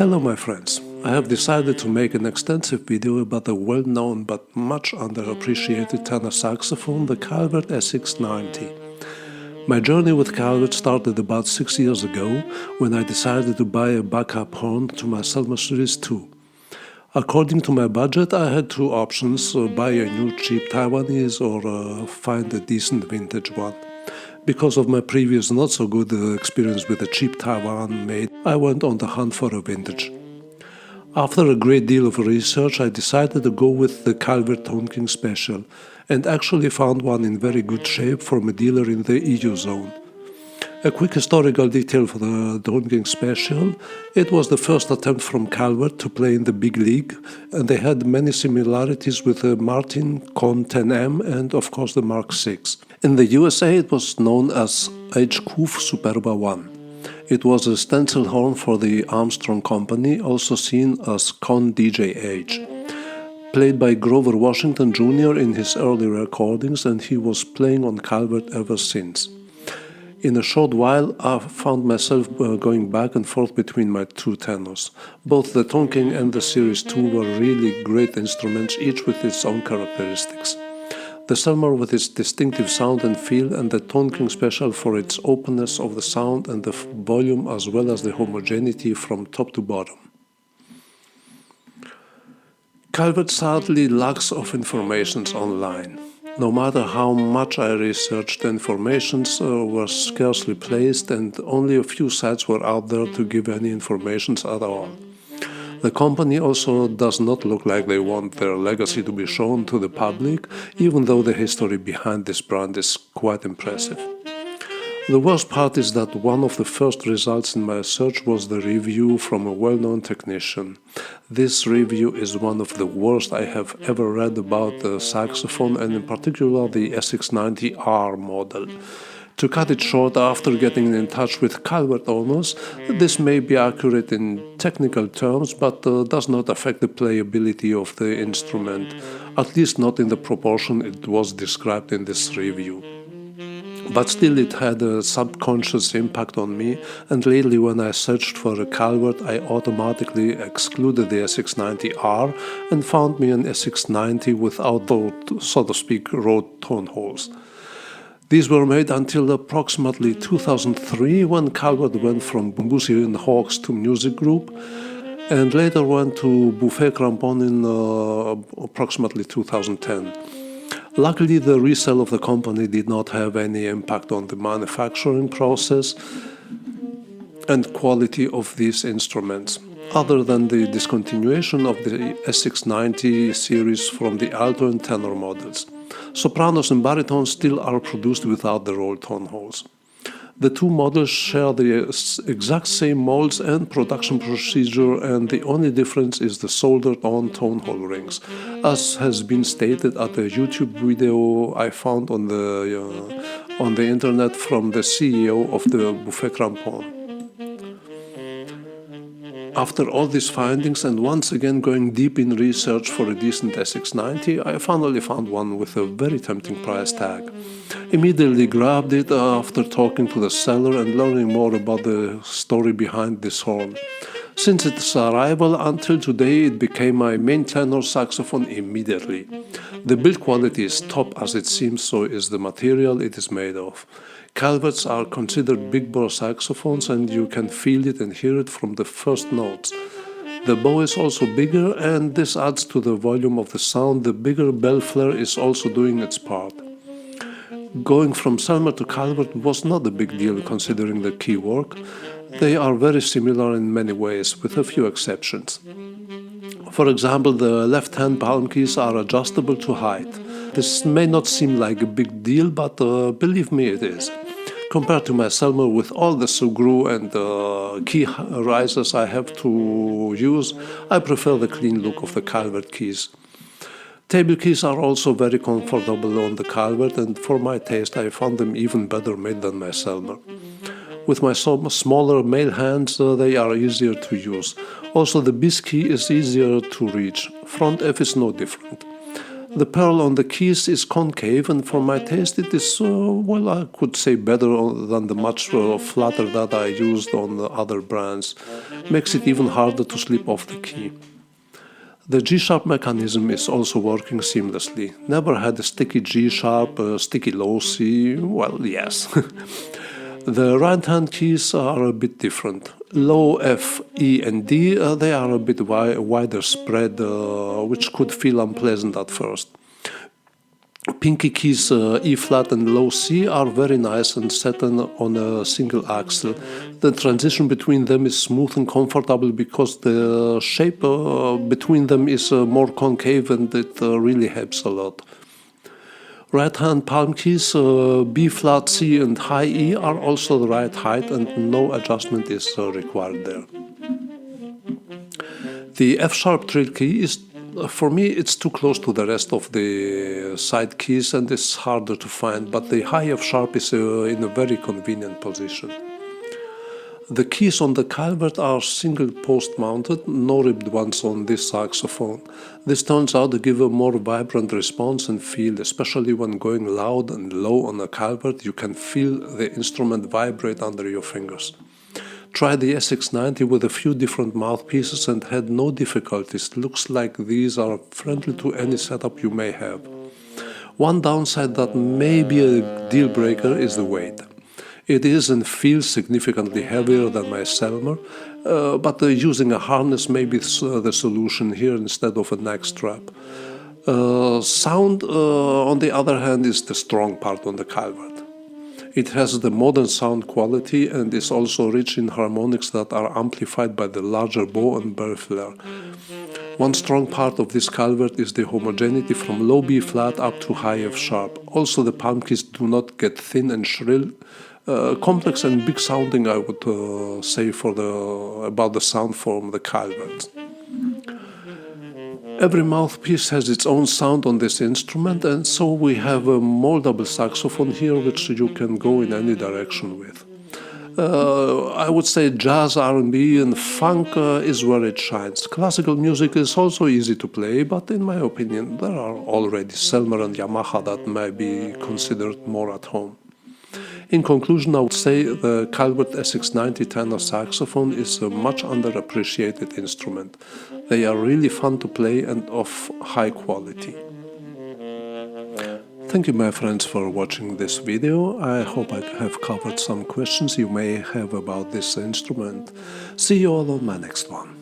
Hello my friends, I have decided to make an extensive video about the well-known but much underappreciated tenor saxophone, the Keilwerth SX90. My journey with Keilwerth started about 6 years ago when I decided to buy a backup horn to my Selmer Series 2. According to my budget, I had two options, buy a new cheap Taiwanese or find a decent vintage one. Because of my previous not so good experience with a cheap Taiwan made, I went on the hunt for a vintage. After a great deal of research, I decided to go with the Keilwerth Tone King Special, and actually found one in very good shape from a dealer in the EU zone. A quick historical detail for the Tone King Special: it was the first attempt from Keilwerth to play in the big league, and they had many similarities with the Martin Con 10M and of course the Mark VI. In the USA it was known as HQ Superba 1. It was a stencil horn for the Armstrong Company, also seen as Con DJH. Played by Grover Washington Jr. in his early recordings, and he was playing on Keilwerth ever since. In a short while, I found myself going back and forth between my two tenors. Both the Tone King and the Series 2 were really great instruments, each with its own characteristics. The Selmer with its distinctive sound and feel, and the Tone King Special for its openness of the sound and the volume as well as the homogeneity from top to bottom. Keilwerth sadly lacks of informations online. No matter how much I researched, the informations were scarcely placed, and only a few sites were out there to give any informations at all. The company also does not look like they want their legacy to be shown to the public, even though the history behind this brand is quite impressive. The worst part is that one of the first results in my search was the review from a well-known technician. This review is one of the worst I have ever read about the saxophone, and in particular the SX90R model. To cut it short, after getting in touch with Keilwerth owners, this may be accurate in technical terms, but does not affect the playability of the instrument, at least not in the proportion it was described in this review. But still it had a subconscious impact on me, and lately when I searched for a Keilwerth, I automatically excluded the SX90R and found me an SX90 without those, so to speak, road tone holes. These were made until approximately 2003, when Keilwerth went from Boosie and Hawkes to Music Group, and later went to Buffet Crampon in approximately 2010. Luckily, the resale of the company did not have any impact on the manufacturing process and quality of these instruments, other than the discontinuation of the SX90 series from the alto and tenor models. Sopranos and baritones still are produced without the roll tone holes. The two models share the exact same molds and production procedure, and the only difference is the soldered-on tone hole rings, as has been stated at a YouTube video I found on the internet from the CEO of the Buffet Crampon. After all these findings, and once again going deep in research for a decent SX90, I finally found one with a very tempting price tag. Immediately grabbed it after talking to the seller and learning more about the story behind this horn. Since its arrival until today, it became my main tenor saxophone immediately. The build quality is top, as it seems, so is the material it is made of. Keilwerths are considered big bore saxophones, and you can feel it and hear it from the first notes. The bow is also bigger, and this adds to the volume of the sound. The bigger bell flare is also doing its part. Going from Selmer to Keilwerth was not a big deal considering the key work. They are very similar in many ways, with a few exceptions. For example, the left-hand palm keys are adjustable to height. This may not seem like a big deal, but believe me, it is. Compared to my Selmer with all the screw and key risers I have to use, I prefer the clean look of the Keilwerth keys. Table keys are also very comfortable on the Keilwerth, and for my taste I found them even better made than my Selmer. With my smaller male hands, they are easier to use. Also, the bis key is easier to reach. Front F is no different. The pearl on the keys is concave, and for my taste it is, well, I could say better than the much flatter that I used on the other brands. Makes it even harder to slip off the key. The G-sharp mechanism is also working seamlessly. Never had a sticky G-sharp, sticky low C, well, yes. The right-hand keys are a bit different. Low F, E and D, they are a bit wider spread, which could feel unpleasant at first. Pinky keys E flat and low C are very nice and set on a single axle. The transition between them is smooth and comfortable because the shape between them is more concave, and it really helps a lot. Right hand palm keys B flat, C and high E are also the right height, and no adjustment is required there. The F sharp trill key is, for me, it's too close to the rest of the side keys and it's harder to find, but the high F sharp is in a very convenient position. The keys on the Keilwerth are single post mounted, no ribbed ones on this saxophone. This turns out to give a more vibrant response and feel, especially when going loud and low on a Keilwerth. You can feel the instrument vibrate under your fingers. Tried the SX90 with a few different mouthpieces and had no difficulties. Looks like these are friendly to any setup you may have. One downside that may be a deal breaker is the weight. It is and feels significantly heavier than my Selmer, but using a harness may be the solution here instead of a neck strap. Sound, on the other hand, is the strong part on the Keilwerth. It has the modern sound quality and is also rich in harmonics that are amplified by the larger bow and bell flare. One strong part of this Keilwerth is the homogeneity from low B flat up to high F sharp. Also, the palm keys do not get thin and shrill. Complex and big sounding, I would say, about the sound from the Keilwerth. Every mouthpiece has its own sound on this instrument, and so we have a moldable saxophone here which you can go in any direction with. I would say jazz, R&B and funk is where it shines. Classical music is also easy to play, but in my opinion there are already Selmer and Yamaha that may be considered more at home. In conclusion, I would say the Keilwerth SX90 Tenor saxophone is a much underappreciated instrument. They are really fun to play and of high quality. Thank you, my friends, for watching this video. I hope I have covered some questions you may have about this instrument. See you all on my next one.